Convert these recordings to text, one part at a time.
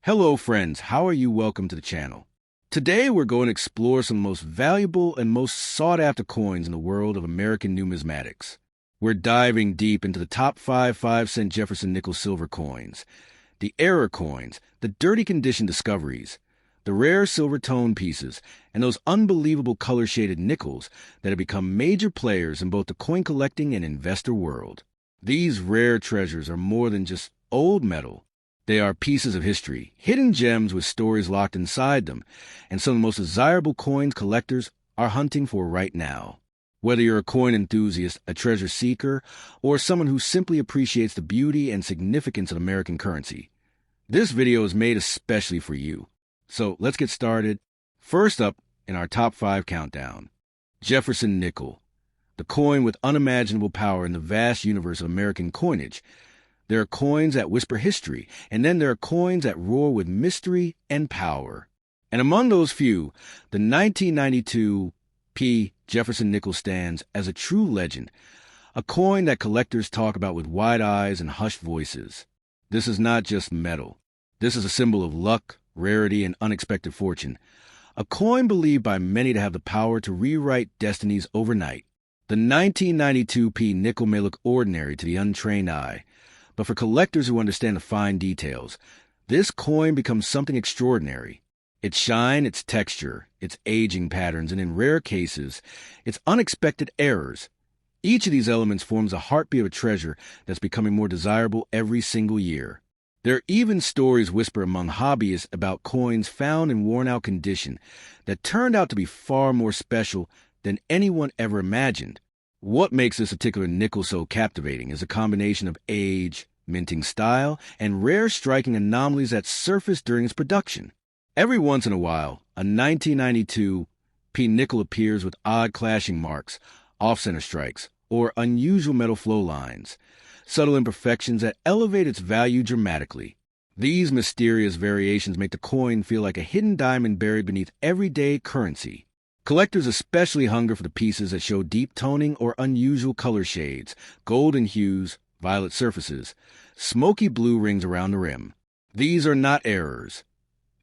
Hello friends, how are you? Welcome to the channel. Today we're going to explore some of the most valuable and most sought-after coins in the world of American numismatics. We're diving deep into the top 5 Jefferson Nickel silver coins, the ErrorCoins, the dirty condition discoveries, the rare silver tone pieces, and those unbelievable color-shaded nickels that have become major players in both the coin collecting and investor world. These rare treasures are more than just old metal. They are pieces of history, hidden gems with stories locked inside them, and some of the most desirable coins collectors are hunting for right now. Whether you're a coin enthusiast, a treasure seeker, or someone who simply appreciates the beauty and significance of American currency, this video is made especially for you. So let's get started. First up in our top 5 countdown, Jefferson Nickel, the coin with unimaginable power in the vast universe of American coinage. There are coins that whisper history, and then there are coins that roar with mystery and power. And among those few, the 1992 P. Jefferson Nickel stands as a true legend, a coin that collectors talk about with wide eyes and hushed voices. This is not just metal. This is a symbol of luck, rarity, and unexpected fortune, a coin believed by many to have the power to rewrite destinies overnight. The 1992 P. nickel may look ordinary to the untrained eye, but for collectors who understand the fine details, this coin becomes something extraordinary. Its shine, its texture, its aging patterns, and in rare cases, its unexpected errors. Each of these elements forms a heartbeat of a treasure that's becoming more desirable every single year. There are even stories whispered among hobbyists about coins found in worn-out condition that turned out to be far more special than anyone ever imagined. What makes this particular nickel so captivating is a combination of age, minting style, and rare striking anomalies that surface during its production. Every once in a while, a 1992 P nickel appears with odd clashing marks, off-center strikes, or unusual metal flow lines, subtle imperfections that elevate its value dramatically. These mysterious variations make the coin feel like a hidden diamond buried beneath everyday currency. Collectors especially hunger for the pieces that show deep toning or unusual color shades, golden hues, violet surfaces, smoky blue rings around the rim. These are not errors.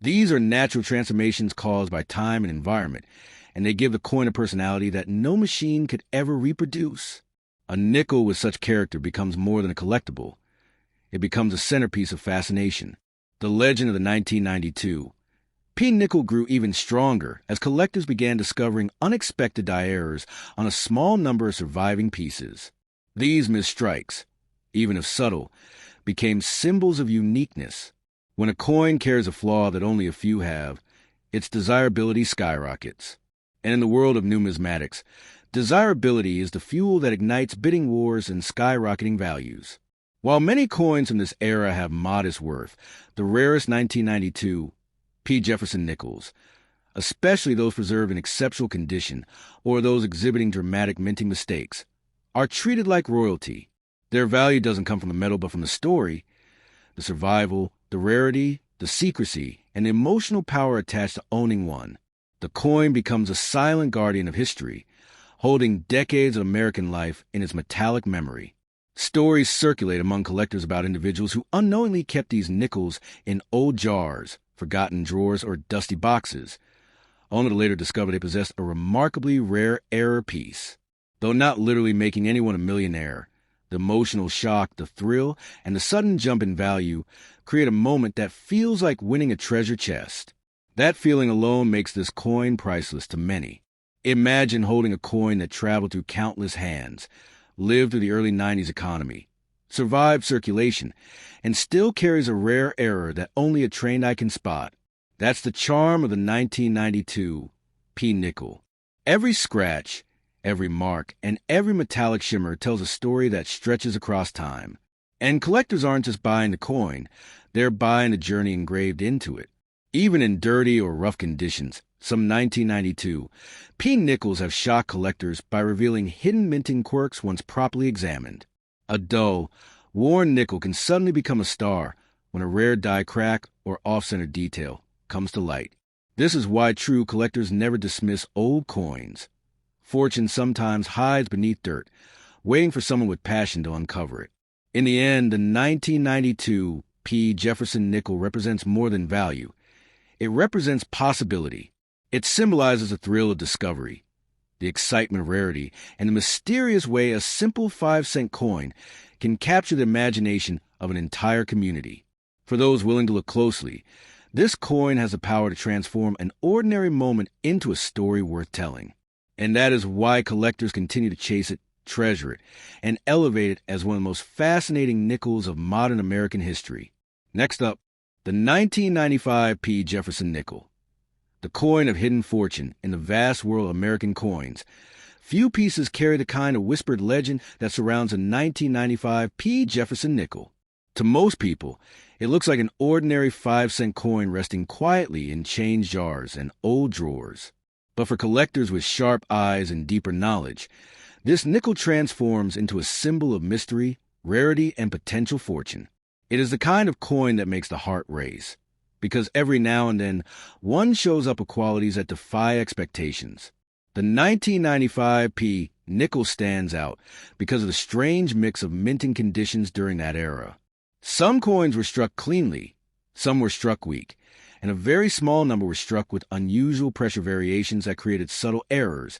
These are natural transformations caused by time and environment, and they give the coin a personality that no machine could ever reproduce. A nickel with such character becomes more than a collectible. It becomes a centerpiece of fascination. The legend of the 1992 P nickel grew even stronger as collectors began discovering unexpected die errors on a small number of surviving pieces. These misstrikes, even if subtle, became symbols of uniqueness. When a coin carries a flaw that only a few have, its desirability skyrockets. And in the world of numismatics, desirability is the fuel that ignites bidding wars and skyrocketing values. While many coins from this era have modest worth, the rarest 1992 P. Jefferson nickels, especially those preserved in exceptional condition or those exhibiting dramatic minting mistakes, are treated like royalty. Their value doesn't come from the metal but from the story, the survival, the rarity, the secrecy, and the emotional power attached to owning one. The coin becomes a silent guardian of history, holding decades of American life in its metallic memory. Stories circulate among collectors about individuals who unknowingly kept these nickels in old jars, forgotten drawers, or dusty boxes, only to later discover they possessed a remarkably rare error piece. Though not literally making anyone a millionaire, the emotional shock, the thrill, and the sudden jump in value create a moment that feels like winning a treasure chest. That feeling alone makes this coin priceless to many. Imagine holding a coin that traveled through countless hands, lived through the early 90s economy, survived circulation, and still carries a rare error that only a trained eye can spot. That's the charm of the 1992 P nickel. Every scratch, every mark, and every metallic shimmer tells a story that stretches across time. And collectors aren't just buying the coin, they're buying the journey engraved into it. Even in dirty or rough conditions, some 1992 P nickels have shocked collectors by revealing hidden minting quirks once properly examined. A dull, worn nickel can suddenly become a star when a rare die crack or off-center detail comes to light. This is why true collectors never dismiss old coins. Fortune sometimes hides beneath dirt, waiting for someone with passion to uncover it. In the end, the 1992 P Jefferson Nickel represents more than value. It represents possibility. It symbolizes the thrill of discovery, the excitement of rarity, and the mysterious way a simple 5-cent coin can capture the imagination of an entire community. For those willing to look closely, this coin has the power to transform an ordinary moment into a story worth telling. And that is why collectors continue to chase it, treasure it, and elevate it as one of the most fascinating nickels of modern American history. Next up, the 1995 P Jefferson Nickel. The coin of hidden fortune in the vast world of American coins. Few pieces carry the kind of whispered legend that surrounds a 1995 P Jefferson Nickel. To most people, it looks like an ordinary 5-cent coin resting quietly in change jars and old drawers. But for collectors with sharp eyes and deeper knowledge, this nickel transforms into a symbol of mystery, rarity, and potential fortune. It is the kind of coin that makes the heart race, because every now and then, one shows up with qualities that defy expectations. The 1995 P nickel stands out because of the strange mix of minting conditions during that era. Some coins were struck cleanly, some were struck weak, and a very small number were struck with unusual pressure variations that created subtle errors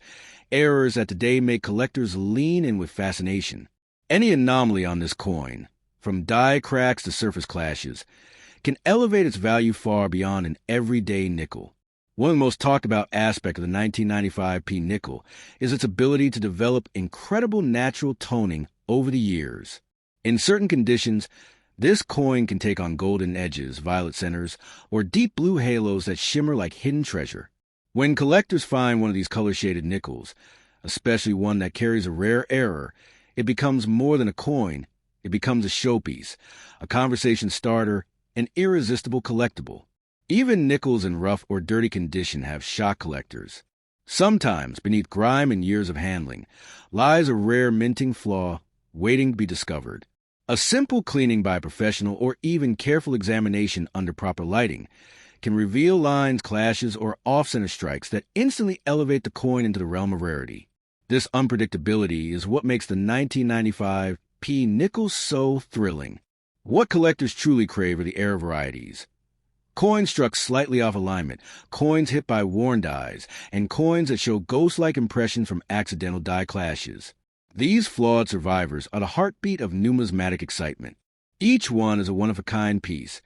that today make collectors lean in with fascination. Any anomaly on this coin, from die cracks to surface clashes, can elevate its value far beyond an everyday nickel. One of the most talked about aspects of the 1995 P nickel is its ability to develop incredible natural toning over the years. In certain conditions, this coin can take on golden edges, violet centers, or deep blue halos that shimmer like hidden treasure. When collectors find one of these color-shaded nickels, especially one that carries a rare error, it becomes more than a coin. It becomes a showpiece, a conversation starter, an irresistible collectible. Even nickels in rough or dirty condition have shock collectors. Sometimes, beneath grime and years of handling, lies a rare minting flaw waiting to be discovered. A simple cleaning by a professional or even careful examination under proper lighting can reveal lines, clashes, or off-center strikes that instantly elevate the coin into the realm of rarity. This unpredictability is what makes the 1995 P nickel so thrilling. What collectors truly crave are the error varieties. Coins struck slightly off alignment, coins hit by worn dies, and coins that show ghost-like impressions from accidental die clashes. These flawed survivors are the heartbeat of numismatic excitement. Each one is a one-of-a-kind piece,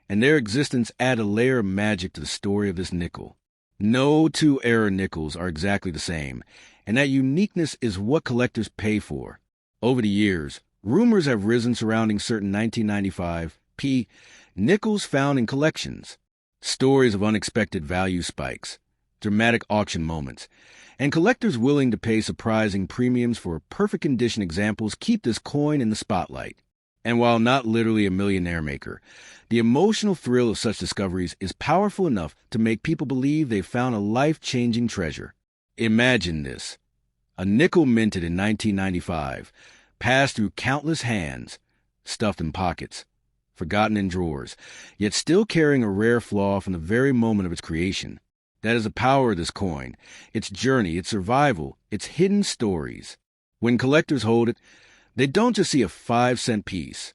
and their existence adds a layer of magic to the story of this nickel. No two error nickels are exactly the same, and that uniqueness is what collectors pay for. Over the years, rumors have risen surrounding certain 1995 P nickels found in collections. Stories of unexpected value spikes, dramatic auction moments, and collectors willing to pay surprising premiums for perfect condition examples keep this coin in the spotlight. And while not literally a millionaire maker, the emotional thrill of such discoveries is powerful enough to make people believe they've found a life-changing treasure. Imagine this. A nickel minted in 1995, passed through countless hands, stuffed in pockets, forgotten in drawers, yet still carrying a rare flaw from the very moment of its creation. That is the power of this coin, its journey, its survival, its hidden stories. When collectors hold it, they don't just see a 5-cent piece.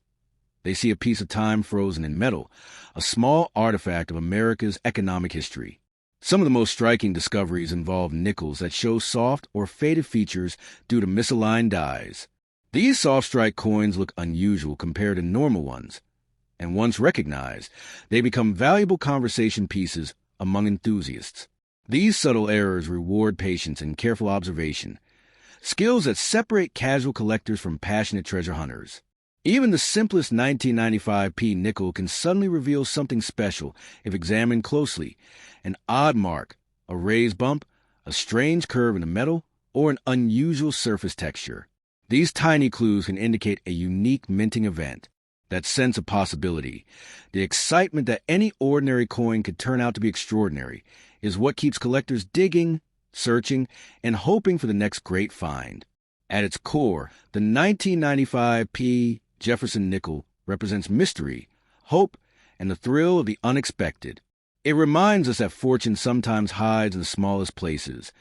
They see a piece of time frozen in metal, a small artifact of America's economic history. Some of the most striking discoveries involve nickels that show soft or faded features due to misaligned dies. These soft-strike coins look unusual compared to normal ones, and once recognized, they become valuable conversation pieces among enthusiasts. These subtle errors reward patience and careful observation, skills that separate casual collectors from passionate treasure hunters. Even the simplest 1995 P nickel can suddenly reveal something special if examined closely: an odd mark, a raised bump, a strange curve in the metal, or an unusual surface texture. These tiny clues can indicate a unique minting event. That sense of possibility, the excitement that any ordinary coin could turn out to be extraordinary, is what keeps collectors digging, searching, and hoping for the next great find. At its core, the 1995 P Jefferson Nickel represents mystery, hope, and the thrill of the unexpected. It reminds us that fortune sometimes hides in the smallest places: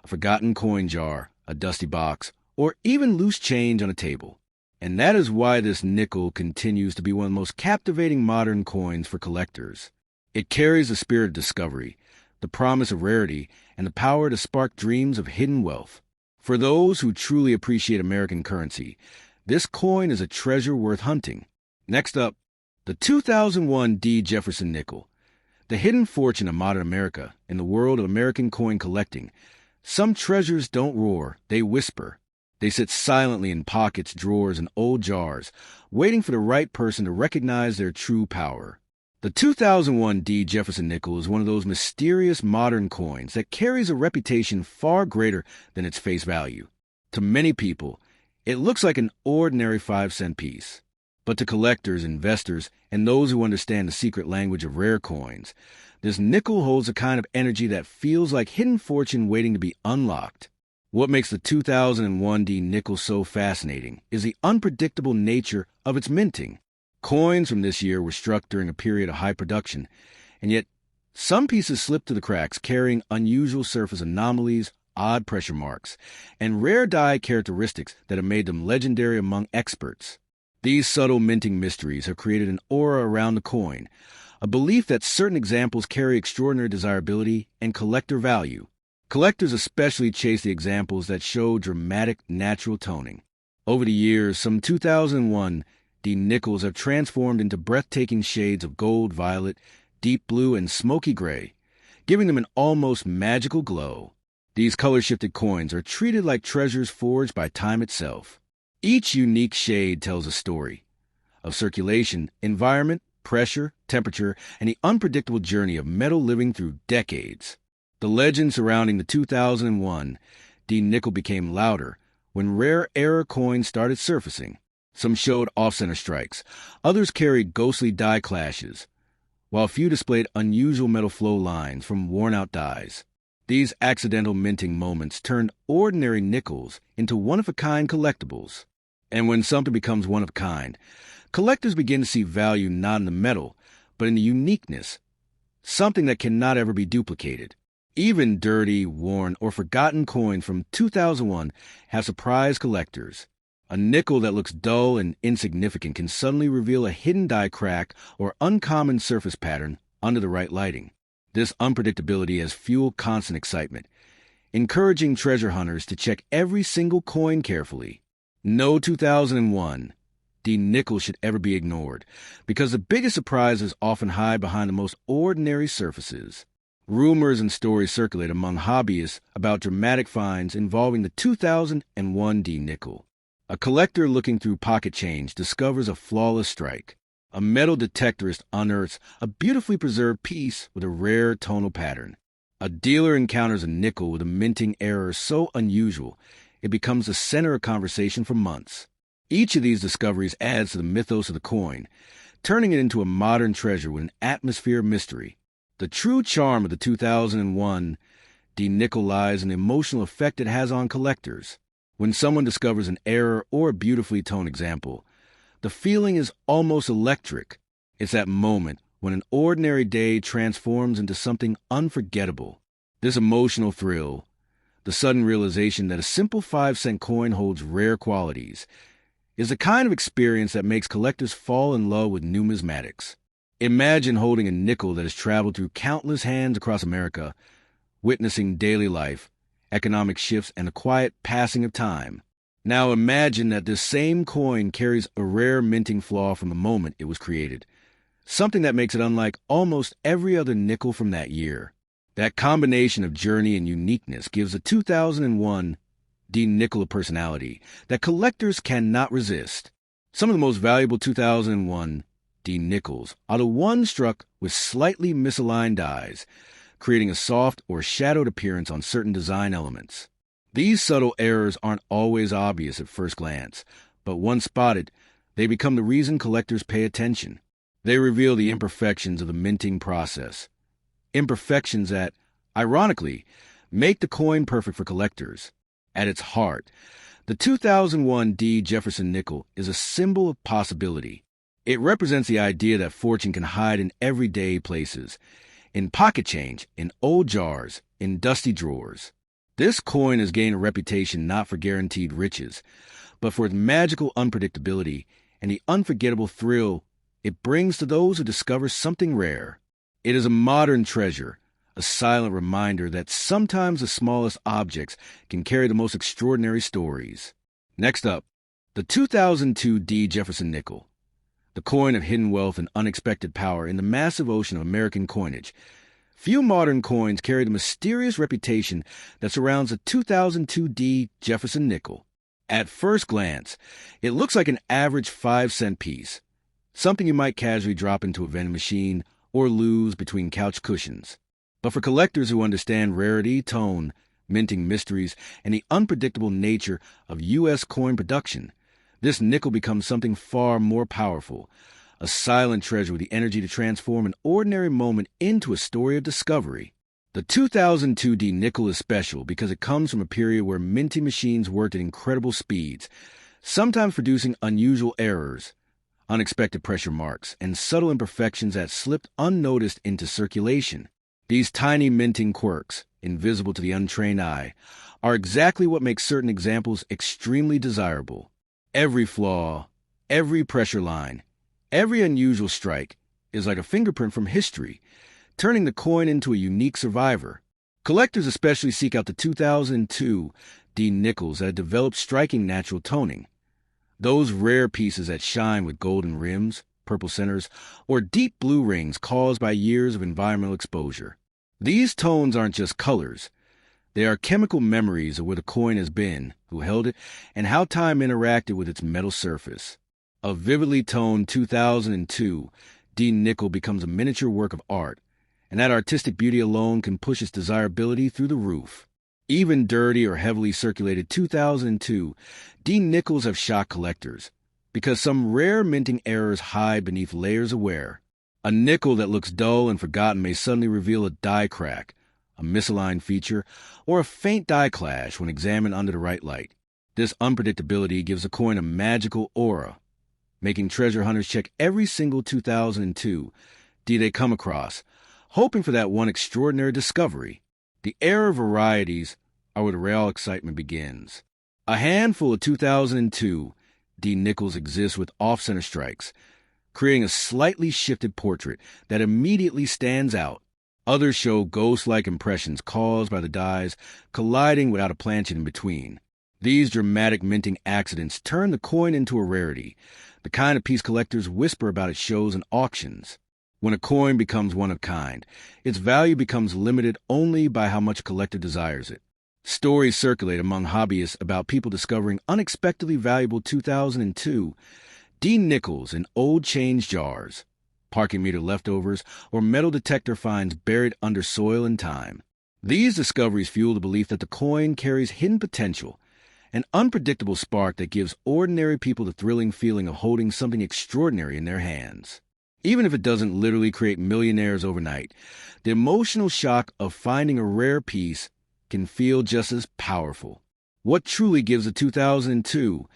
a forgotten coin jar, a dusty box, or even loose change on a table. And that is why this nickel continues to be one of the most captivating modern coins for collectors. It carries the spirit of discovery, the promise of rarity, and the power to spark dreams of hidden wealth. For those who truly appreciate American currency, this coin is a treasure worth hunting. Next up, the 2001 D. Jefferson Nickel. The hidden fortune of modern America in the world of American coin collecting. Some treasures don't roar, they whisper. They sit silently in pockets, drawers, and old jars, waiting for the right person to recognize their true power. The 2001 D. Jefferson Nickel is one of those mysterious modern coins that carries a reputation far greater than its face value. To many people, it looks like an ordinary 5-cent piece. But to collectors, investors, and those who understand the secret language of rare coins, this nickel holds a kind of energy that feels like hidden fortune waiting to be unlocked. What makes the 2001 D nickel so fascinating is the unpredictable nature of its minting. Coins from this year were struck during a period of high production, and yet some pieces slipped through the cracks carrying unusual surface anomalies, odd pressure marks, and rare die characteristics that have made them legendary among experts. These subtle minting mysteries have created an aura around the coin, a belief that certain examples carry extraordinary desirability and collector value. Collectors especially chase the examples that show dramatic natural toning. Over the years, some 2001 D nickels have transformed into breathtaking shades of gold, violet, deep blue, and smoky gray, giving them an almost magical glow. These color-shifted coins are treated like treasures forged by time itself. Each unique shade tells a story of circulation, environment, pressure, temperature, and the unpredictable journey of metal living through decades. The legend surrounding the 2001 D nickel became louder when rare ErrorCoins started surfacing. Some showed off-center strikes, others carried ghostly die clashes, while few displayed unusual metal flow lines from worn-out dies. These accidental minting moments turned ordinary nickels into one-of-a-kind collectibles. And when something becomes one-of-a-kind, collectors begin to see value not in the metal, but in the uniqueness, something that cannot ever be duplicated. Even dirty, worn, or forgotten coins from 2001 have surprised collectors. A nickel that looks dull and insignificant can suddenly reveal a hidden die crack or uncommon surface pattern under the right lighting. This unpredictability has fueled constant excitement, encouraging treasure hunters to check every single coin carefully. No 2001 D nickel should ever be ignored, because the biggest surprises often hide behind the most ordinary surfaces. Rumors and stories circulate among hobbyists about dramatic finds involving the 2001 D nickel. A collector looking through pocket change discovers a flawless strike. A metal detectorist unearths a beautifully preserved piece with a rare tonal pattern. A dealer encounters a nickel with a minting error so unusual, it becomes the center of conversation for months. Each of these discoveries adds to the mythos of the coin, turning it into a modern treasure with an atmosphere of mystery. The true charm of the 2001 D nickel lies in the emotional effect it has on collectors. When someone discovers an error or a beautifully toned example, the feeling is almost electric. It's that moment when an ordinary day transforms into something unforgettable. This emotional thrill, the sudden realization that a simple 5-cent coin holds rare qualities, is the kind of experience that makes collectors fall in love with numismatics. Imagine holding a nickel that has traveled through countless hands across America, witnessing daily life, economic shifts, and the quiet passing of time. Now imagine that this same coin carries a rare minting flaw from the moment it was created, something that makes it unlike almost every other nickel from that year. That combination of journey and uniqueness gives the 2001 D nickel a personality that collectors cannot resist. Some of the most valuable 2001 D nickels are the ones struck with slightly misaligned dies, creating a soft or shadowed appearance on certain design elements. These subtle errors aren't always obvious at first glance, but once spotted, they become the reason collectors pay attention. They reveal the imperfections of the minting process, imperfections that, ironically, make the coin perfect for collectors. At its heart, the 2001 D Jefferson Nickel is a symbol of possibility. It represents the idea that fortune can hide in everyday places, in pocket change, in old jars, in dusty drawers. This coin has gained a reputation not for guaranteed riches, but for its magical unpredictability and the unforgettable thrill it brings to those who discover something rare. It is a modern treasure, a silent reminder that sometimes the smallest objects can carry the most extraordinary stories. Next up, the 2002 Jefferson Nickel, the coin of hidden wealth and unexpected power in the massive ocean of American coinage. Few modern coins carry the mysterious reputation that surrounds the 2002 Jefferson Nickel. At first glance, it looks like an average 5-cent piece, something you might casually drop into a vending machine or lose between couch cushions. But for collectors who understand rarity, tone, minting mysteries, and the unpredictable nature of U.S. coin production, this nickel becomes something far more powerful, a silent treasure with the energy to transform an ordinary moment into a story of discovery. The 2002 nickel is special because it comes from a period where minting machines worked at incredible speeds, sometimes producing unusual errors, unexpected pressure marks, and subtle imperfections that slipped unnoticed into circulation. These tiny minting quirks, invisible to the untrained eye, are exactly what makes certain examples extremely desirable. Every flaw, every pressure line, every unusual strike is like a fingerprint from history, turning the coin into a unique survivor. Collectors especially seek out the 2002 nickels that have developed striking natural toning. Those rare pieces that shine with golden rims, purple centers, or deep blue rings caused by years of environmental exposure. These tones aren't just colors. They are chemical memories of where the coin has been, who held it, and how time interacted with its metal surface. A vividly toned 2002 nickel becomes a miniature work of art, and that artistic beauty alone can push its desirability through the roof. Even dirty or heavily circulated 2002 nickels have shocked collectors, because some rare minting errors hide beneath layers of wear. A nickel that looks dull and forgotten may suddenly reveal a die crack, a misaligned feature, or a faint die clash when examined under the right light. This unpredictability gives the coin a magical aura, making treasure hunters check every single 2002 they come across, hoping for that one extraordinary discovery. The error varieties are where the real excitement begins. A handful of 2002 nickels exist with off-center strikes, creating a slightly shifted portrait that immediately stands out. Others show ghost-like impressions caused by the dies colliding without a planchet in between. These dramatic minting accidents turn the coin into a rarity, the kind of piece collectors whisper about at shows and auctions. When a coin becomes one of kind, its value becomes limited only by how much a collector desires it. Stories circulate among hobbyists about people discovering unexpectedly valuable 2002 nickels in old change jars, parking meter leftovers, or metal detector finds buried under soil and time. These discoveries fuel the belief that the coin carries hidden potential, an unpredictable spark that gives ordinary people the thrilling feeling of holding something extraordinary in their hands. Even if it doesn't literally create millionaires overnight, the emotional shock of finding a rare piece can feel just as powerful. What truly gives the 2002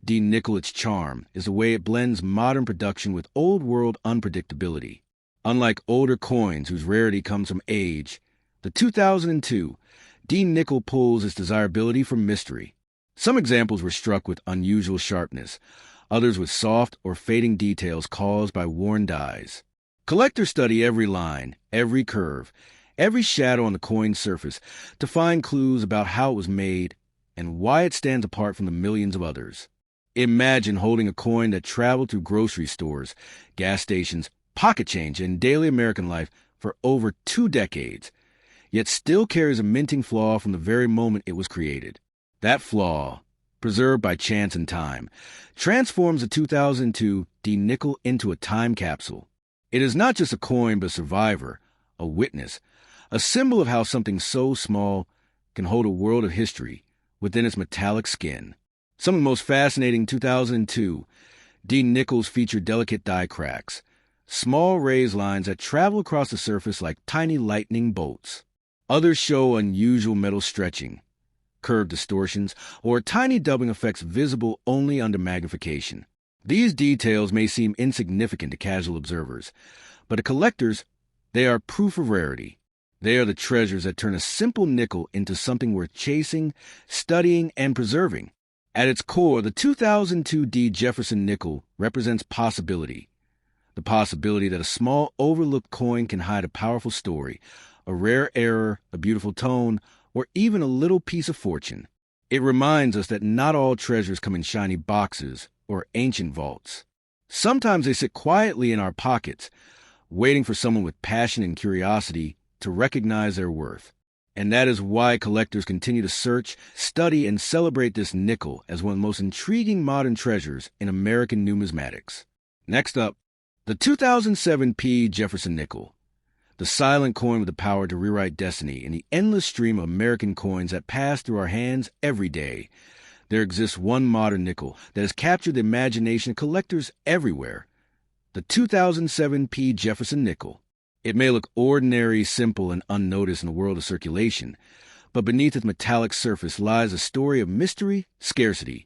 nickel its charm is the way it blends modern production with old-world unpredictability. Unlike older coins whose rarity comes from age, the 2002 nickel pulls its desirability from mystery. Some examples were struck with unusual sharpness, others with soft or fading details caused by worn dies. Collectors study every line, every curve, every shadow on the coin's surface to find clues about how it was made and why it stands apart from the millions of others. Imagine holding a coin that traveled through grocery stores, gas stations, pocket change, and daily American life for over 2 decades, yet still carries a minting flaw from the very moment it was created. That flaw, preserved by chance and time, transforms the 2002 nickel into a time capsule. It is not just a coin but a survivor, a witness, a symbol of how something so small can hold a world of history within its metallic skin. Some of the most fascinating 2002 nickels feature delicate die cracks, small raised lines that travel across the surface like tiny lightning bolts. Others show unusual metal stretching, curved distortions, or tiny doubling effects visible only under magnification. These details may seem insignificant to casual observers, but to collectors, they are proof of rarity. They are the treasures that turn a simple nickel into something worth chasing, studying, and preserving. At its core, the 2002 Jefferson Nickel represents possibility. The possibility that a small, overlooked coin can hide a powerful story, a rare error, a beautiful tone, or even a little piece of fortune. It reminds us that not all treasures come in shiny boxes or ancient vaults. Sometimes they sit quietly in our pockets, waiting for someone with passion and curiosity to recognize their worth. And that is why collectors continue to search, study, and celebrate this nickel as one of the most intriguing modern treasures in American numismatics. Next up, the 2007 Jefferson Nickel, the silent coin with the power to rewrite destiny in the endless stream of American coins that pass through our hands every day. There exists one modern nickel that has captured the imagination of collectors everywhere, the 2007 Jefferson Nickel. It may look ordinary, simple, and unnoticed in the world of circulation, but beneath its metallic surface lies a story of mystery, scarcity,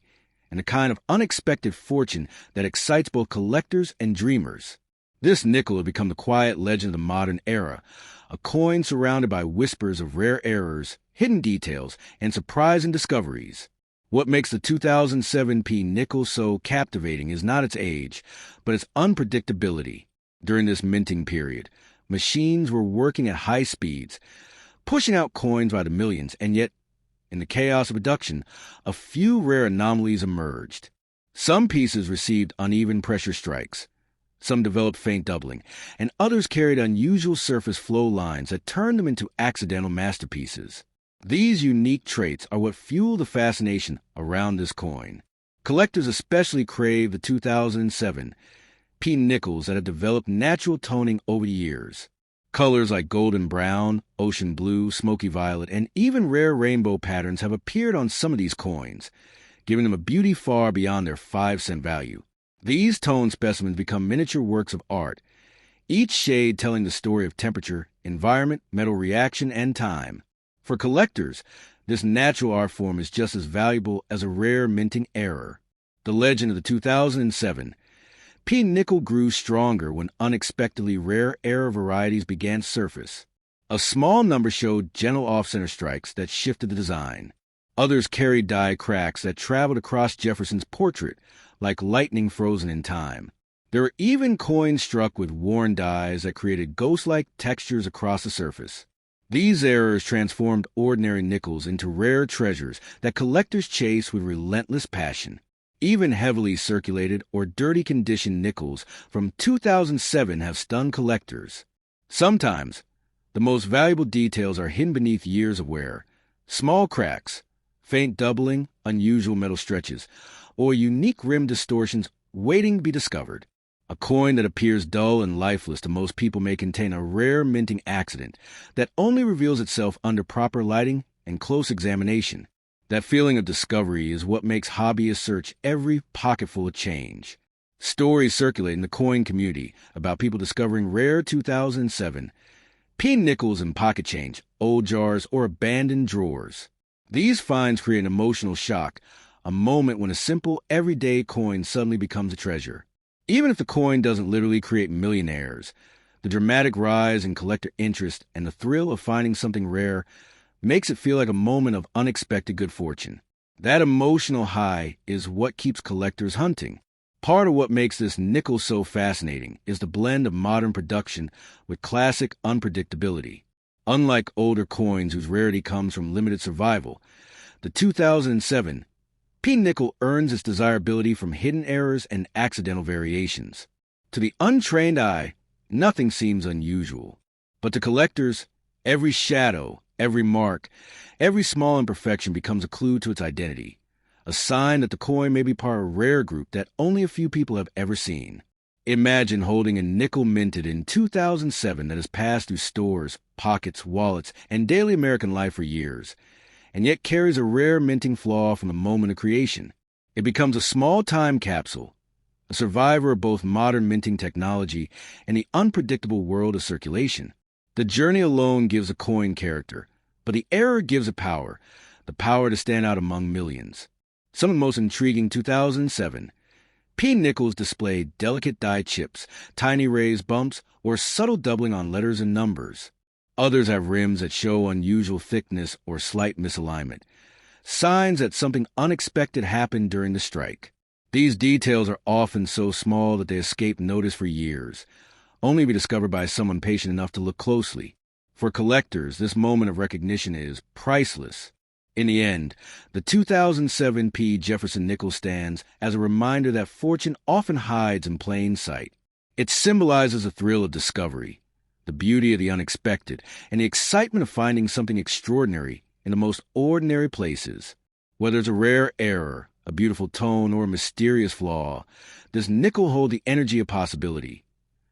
and a kind of unexpected fortune that excites both collectors and dreamers. This nickel has become the quiet legend of the modern era, a coin surrounded by whispers of rare errors, hidden details, and surprising discoveries. What makes the 2007 nickel so captivating is not its age, but its unpredictability. During this minting period, machines were working at high speeds, pushing out coins by the millions, and yet, in the chaos of production, a few rare anomalies emerged. Some pieces received uneven pressure strikes, some developed faint doubling, and others carried unusual surface flow lines that turned them into accidental masterpieces. These unique traits are what fuel the fascination around this coin. Collectors especially crave the 2007 nickels that have developed natural toning over the years. Colors like golden brown, ocean blue, smoky violet, and even rare rainbow patterns have appeared on some of these coins, giving them a beauty far beyond their 5-cent value. These tone specimens become miniature works of art, each shade telling the story of temperature, environment, metal reaction, and time. For collectors, this natural art form is just as valuable as a rare minting error. The legend of the 2007 nickel grew stronger when unexpectedly rare error varieties began to surface. A small number showed gentle off-center strikes that shifted the design. Others carried die cracks that traveled across Jefferson's portrait like lightning frozen in time. There were even coins struck with worn dies that created ghost-like textures across the surface. These errors transformed ordinary nickels into rare treasures that collectors chase with relentless passion. Even heavily circulated or dirty condition nickels from 2007 have stunned collectors. Sometimes, the most valuable details are hidden beneath years of wear. Small cracks, faint doubling, unusual metal stretches, or unique rim distortions waiting to be discovered. A coin that appears dull and lifeless to most people may contain a rare minting accident that only reveals itself under proper lighting and close examination. That feeling of discovery is what makes hobbyists search every pocketful of change. Stories circulate in the coin community about people discovering rare 2007 nickels in pocket change, old jars, or abandoned drawers. These finds create an emotional shock, a moment when a simple, everyday coin suddenly becomes a treasure. Even if the coin doesn't literally create millionaires, the dramatic rise in collector interest and the thrill of finding something rare makes it feel like a moment of unexpected good fortune. That emotional high is what keeps collectors hunting. Part of what makes this nickel so fascinating is the blend of modern production with classic unpredictability. Unlike older coins whose rarity comes from limited survival, the 2007 nickel earns its desirability from hidden errors and accidental variations. To the untrained eye, nothing seems unusual. But to collectors, every shadow, every mark, every small imperfection becomes a clue to its identity, a sign that the coin may be part of a rare group that only a few people have ever seen. Imagine holding a nickel minted in 2007 that has passed through stores, pockets, wallets, and daily American life for years, and yet carries a rare minting flaw from the moment of creation. It becomes a small time capsule, a survivor of both modern minting technology and the unpredictable world of circulation. The journey alone gives a coin character, but the error gives it power, the power to stand out among millions. Some of the most intriguing 2007 nickels display delicate die chips, tiny raised bumps, or subtle doubling on letters and numbers. Others have rims that show unusual thickness or slight misalignment. signs that something unexpected happened during the strike. These details are often so small that they escape notice for years, only to be discovered by someone patient enough to look closely. For collectors, this moment of recognition is priceless. In the end, the 2007 Jefferson Nickel stands as a reminder that fortune often hides in plain sight. It symbolizes the thrill of discovery, the beauty of the unexpected, and the excitement of finding something extraordinary in the most ordinary places. Whether it's a rare error, a beautiful tone, or a mysterious flaw, this nickel holds the energy of possibility,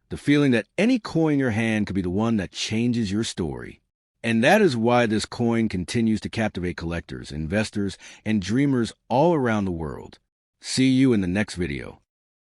the feeling that any coin in your hand could be the one that changes your story. And that is why this coin continues to captivate collectors, investors, and dreamers all around the world. See you in the next video.